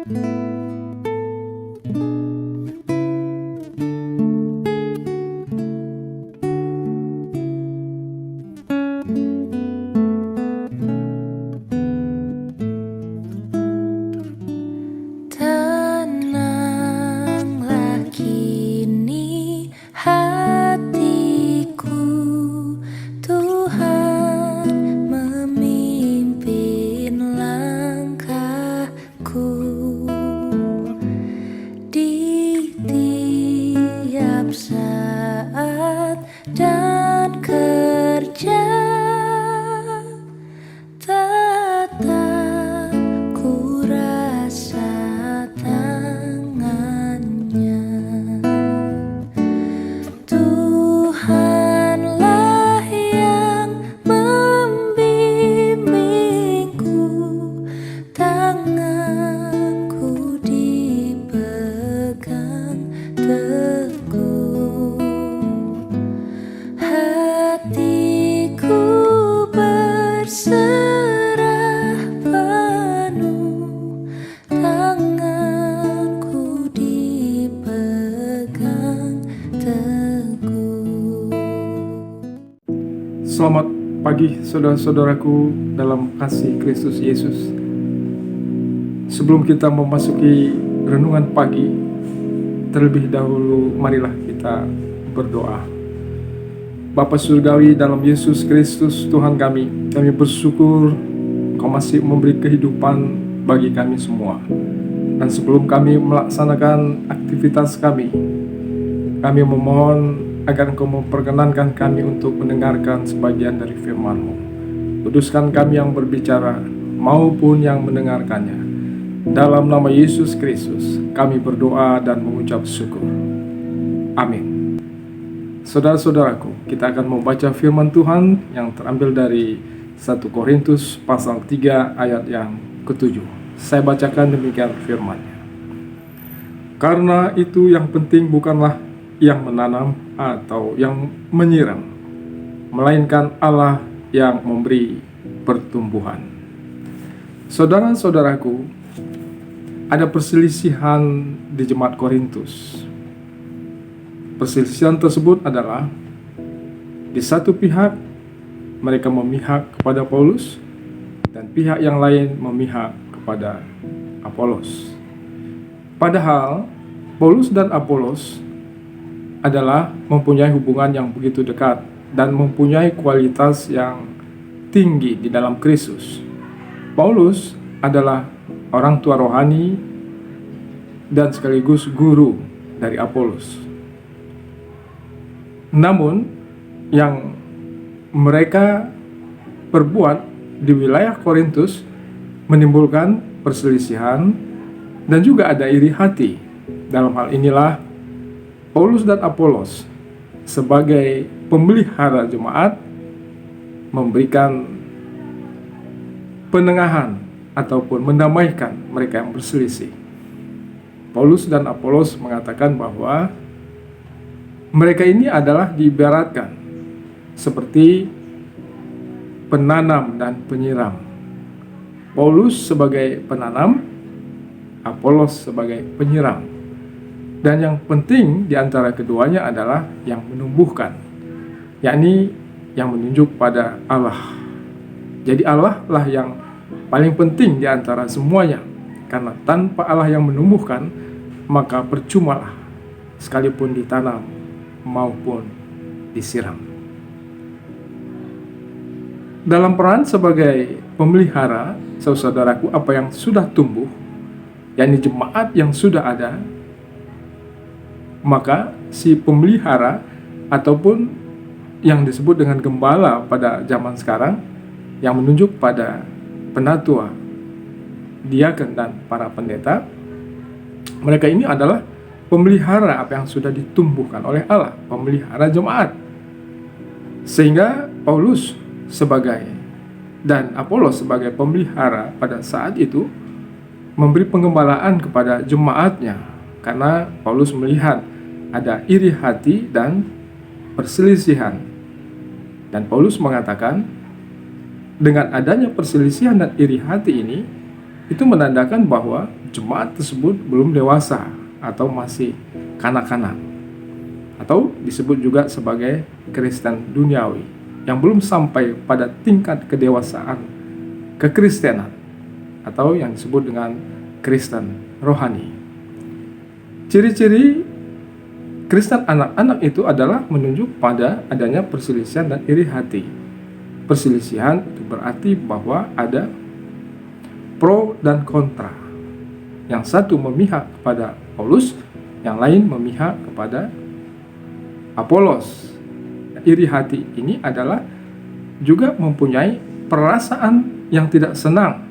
Tenanglah kini hatiku, Tuhan memimpin langkahku di tiap saat dan kerja. Tetap ku rasa tangannya. Tuhanlah yang membimbingku, tanganku dipegang teguh. Hatiku berserah penuh, tanganku dipegang teguh. Selamat pagi saudara-saudaraku dalam kasih Kristus Yesus. Sebelum kita memasuki renungan pagi, terlebih dahulu marilah kita berdoa. Bapa Surgawi dalam Yesus Kristus Tuhan kami bersyukur Engkau masih memberi kehidupan bagi kami semua. Dan sebelum kami melaksanakan aktivitas kami memohon agar Engkau memperkenankan kami untuk mendengarkan sebagian dari firman-Mu. Kuduskan kami yang berbicara maupun yang mendengarkannya. Dalam nama Yesus Kristus kami berdoa dan mengucap syukur. Amin. Saudara-saudaraku, kita akan membaca firman Tuhan yang terambil dari 1 Korintus pasal 3 ayat yang ke-7. Saya bacakan demikian firman-Nya. Karena itu yang penting bukanlah yang menanam atau yang menyiram, melainkan Allah yang memberi pertumbuhan. Saudara-saudaraku, ada perselisihan di jemaat Korintus. Perselisihan tersebut adalah di satu pihak mereka memihak kepada Paulus dan pihak yang lain memihak kepada Apolos. Padahal Paulus dan Apolos adalah mempunyai hubungan yang begitu dekat dan mempunyai kualitas yang tinggi di dalam Kristus. Paulus adalah orang tua rohani dan sekaligus guru dari Apolos. Namun yang mereka perbuat di wilayah Korintus menimbulkan perselisihan dan juga ada iri hati. Dalam hal inilah Paulus dan Apolos sebagai pemelihara jemaat memberikan penengahan ataupun mendamaikan mereka yang berselisih. Paulus dan Apolos mengatakan bahwa mereka ini adalah diibaratkan seperti penanam dan penyiram. Paulus sebagai penanam, Apolos sebagai penyiram. Dan yang penting di antara keduanya adalah yang menumbuhkan, yakni yang menunjuk pada Allah. Jadi Allah lah yang paling penting di antara semuanya. Karena tanpa Allah yang menumbuhkan, maka percumalah sekalipun ditanam maupun disiram. Dalam peran sebagai pemelihara, saudaraku, apa yang sudah tumbuh, yakni jemaat yang sudah ada, maka si pemelihara ataupun yang disebut dengan gembala pada zaman sekarang yang menunjuk pada penatua, diaken dan para pendeta, mereka ini adalah pemelihara apa yang sudah ditumbuhkan oleh Allah, pemelihara jemaat. Sehingga Paulus sebagai dan Apolos sebagai pemelihara pada saat itu memberi penggembalaan kepada jemaatnya, karena Paulus melihat ada iri hati dan perselisihan. Dan Paulus mengatakan dengan adanya perselisihan dan iri hati ini, itu menandakan bahwa jemaat tersebut belum dewasa atau masih kanak-kanak, atau disebut juga sebagai Kristen duniawi yang belum sampai pada tingkat kedewasaan kekristenan, atau yang disebut dengan Kristen rohani. Ciri-ciri Kristen anak-anak itu adalah menunjuk pada adanya perselisihan dan iri hati. Perselisihan itu berarti bahwa ada pro dan kontra. Yang satu memihak kepada Paulus, yang lain memihak kepada Apolos. Iri hati ini adalah juga mempunyai perasaan yang tidak senang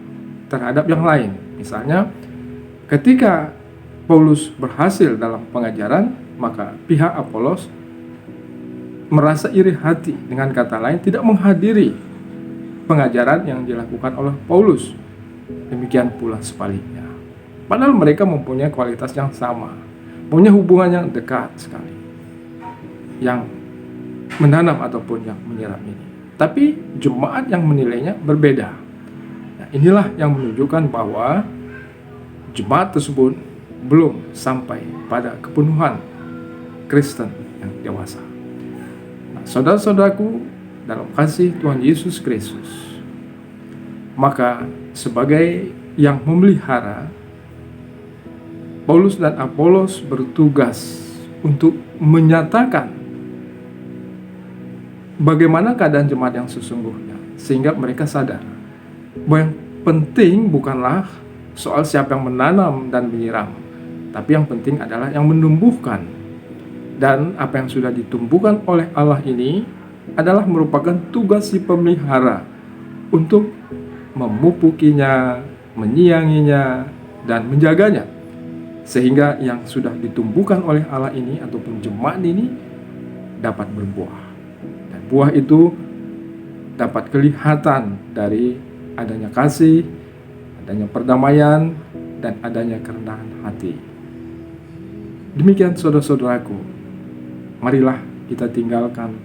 terhadap yang lain. Misalnya, ketika Paulus berhasil dalam pengajaran, maka pihak Apolos merasa iri hati, dengan kata lain tidak menghadiri pengajaran yang dilakukan oleh Paulus. Demikian pula sebaliknya. Padahal mereka mempunyai kualitas yang sama, punya hubungan yang dekat sekali, yang menanam ataupun yang menyiram ini. Tapi jemaat yang menilainya berbeda. Nah, inilah yang menunjukkan bahwa jemaat tersebut belum sampai pada kepenuhan Kristen yang dewasa. Nah, saudara-saudaraku dalam kasih Tuhan Yesus Kristus, maka sebagai yang memelihara, Paulus dan Apolos bertugas untuk menyatakan bagaimana keadaan jemaat yang sesungguhnya, sehingga mereka sadar bahwa yang penting bukanlah soal siapa yang menanam dan menyiram, tapi yang penting adalah yang menumbuhkan. Dan apa yang sudah ditumbuhkan oleh Allah ini adalah merupakan tugas si pemelihara untuk memupukinya, menyianginya, dan menjaganya, sehingga yang sudah ditumbuhkan oleh Allah ini ataupun jemaat ini dapat berbuah. Dan buah itu dapat kelihatan dari adanya kasih, adanya perdamaian, dan adanya kerendahan hati. Demikian saudara-saudaraku, marilah kita tinggalkan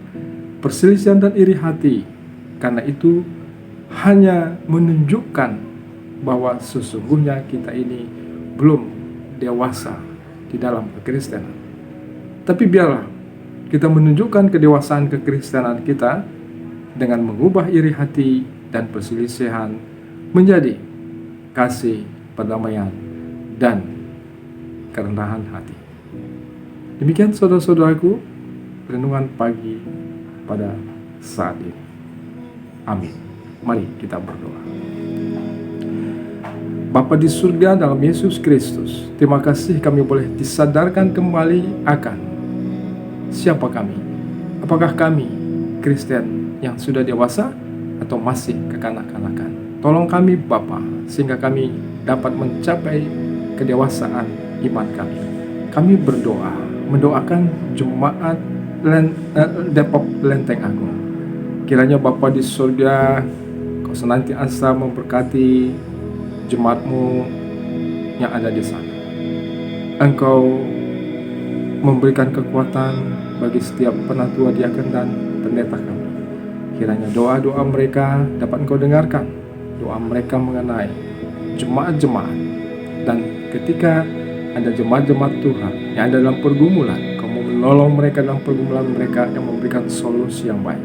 perselisihan dan iri hati, karena itu hanya menunjukkan bahwa sesungguhnya kita ini belum dewasa di dalam kekristenan. Tapi biarlah kita menunjukkan kedewasaan kekristenan kita dengan mengubah iri hati dan perselisihan menjadi kasih, perdamaian, dan kerendahan hati. Demikian saudara-saudaraku, renungan pagi pada saat ini. Amin. Mari kita berdoa. Bapa di surga, dalam Yesus Kristus, terima kasih kami boleh disadarkan kembali akan siapa kami. Apakah kami Kristen yang sudah dewasa atau masih kekanak-kanakan? Tolong kami Bapa, sehingga kami dapat mencapai kedewasaan iman kami. Kami berdoa, mendoakan jemaat Depok Lenteng Agung. Kiranya Bapa di surga, Kau senantiasa memberkati jemaat-Mu yang ada di sana. Engkau memberikan kekuatan bagi setiap penatua, diaken, dan pendeta kami. Kiranya doa-doa mereka dapat Engkau dengarkan, doa mereka mengenai jemaat-jemaat, dan ketika ada jemaat-jemaat Tuhan yang ada dalam pergumulan, Kau mau menolong mereka dalam pergumulan mereka, yang memberikan solusi yang baik,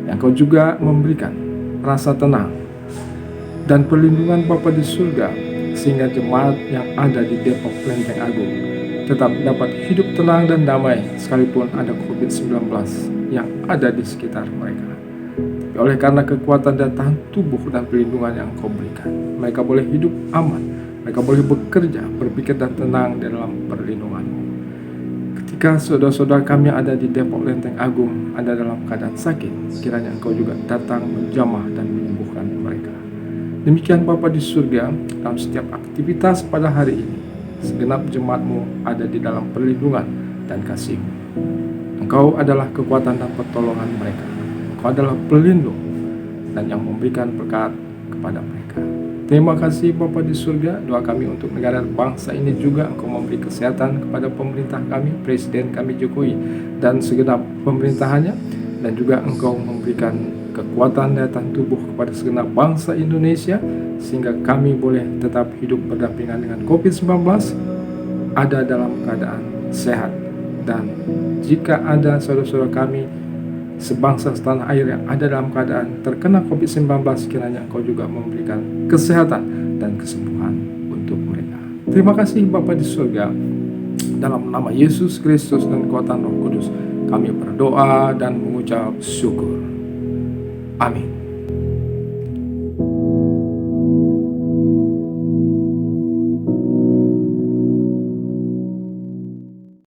yang Kau juga memberikan rasa tenang dan perlindungan Bapa di surga, sehingga jemaat yang ada di Depok Lenteng Agung tetap dapat hidup tenang dan damai sekalipun ada COVID-19 yang ada di sekitar mereka. Tapi oleh karena kekuatan dan tahan tubuh dan perlindungan yang Kau berikan, mereka boleh hidup aman, mereka boleh bekerja, berpikir dan tenang dalam perlindungan-Mu. Ketika saudara-saudara kami ada di Depok Lenteng Agung ada dalam keadaan sakit, kiranya Engkau juga datang menjamah dan menyembuhkan mereka. Demikian Bapa di surga, dalam setiap aktivitas pada hari ini, segenap jemaat-Mu ada di dalam perlindungan dan kasih-Mu. Engkau adalah kekuatan dan pertolongan mereka. Engkau adalah pelindung dan yang memberikan berkat kepada mereka. Terima kasih Bapa di surga. Doa kami untuk negara bangsa ini juga, Engkau memberi kesehatan kepada pemerintah kami, Presiden kami Jokowi, dan segenap pemerintahannya, dan juga Engkau memberikan kekuatan daya tahan tubuh kepada segenap bangsa Indonesia, sehingga kami boleh tetap hidup berdampingan dengan COVID-19, ada dalam keadaan sehat. Dan jika ada saudara-saudara kami sebangsa setanah air yang ada dalam keadaan terkena COVID-19, kiranya Engkau juga memberikan kesehatan dan kesembuhan untuk mereka. Terima kasih Bapa di surga, dalam nama Yesus Kristus dan kuatan Roh Kudus kami berdoa dan mengucap syukur. Amin.